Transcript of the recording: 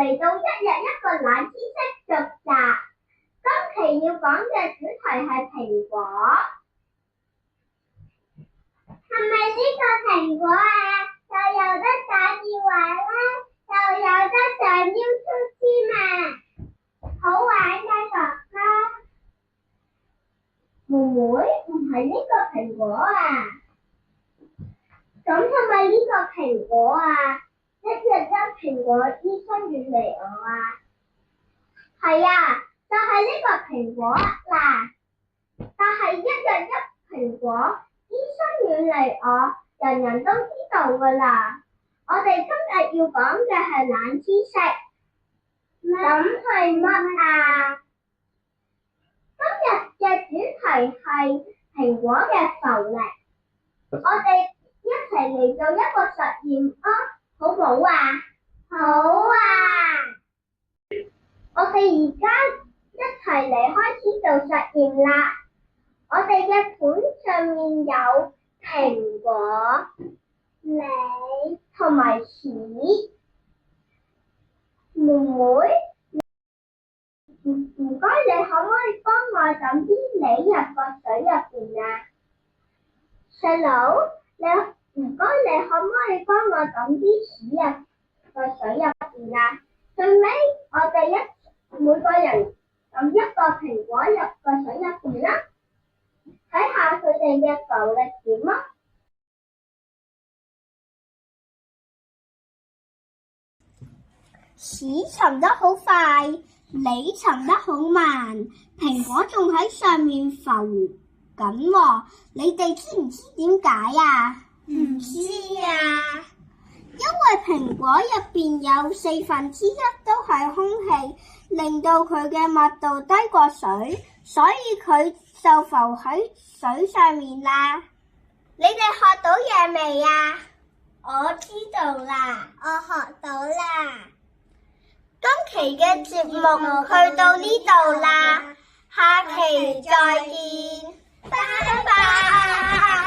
嚟到一日一個冷知識續集。今期要講嘅主題係蘋果。係咪呢個蘋果啊？就有得打電話啦，又有得上 YouTube 添啊！好玩嘅哥哥。妹妹，唔係呢個蘋果啊？咁係咪呢個蘋果啊？一日一蘋果，醫生遠離我啊！係啊，就係呢個蘋果嗱。但係一日一蘋果，醫生遠離我，人人都知道㗎啦。我哋今日要講嘅係冷知識。咁係乜啊？今日嘅主題係蘋果嘅浮力。我哋一齊嚟做一個實驗啊，好唔好啊？好啊！我哋而家一齊嚟開始做實驗啦。我哋嘅盤上面有蘋果、梨同埋屎。妹妹，唔該，你可唔可以幫我抌啲梨入個水入邊啊？細佬，唔該，你可唔可以幫我抌啲屎入個水入邊啊？最尾我哋每個人抌一個蘋果入個水入邊啦，睇下佢哋嘅浮力點啊！屎沉得好快，梨沉得好慢，蘋果仲喺上面浮緊喎。你哋知唔知點解啊？唔知啊。因為蘋果入邊有1/4都係空氣，令到佢嘅密度低過水，所以佢就浮喺水上面啦。你哋學到嘢未啊？我知道啦，我學到啦。今期嘅節目去到呢度啦，下期再見，拜拜。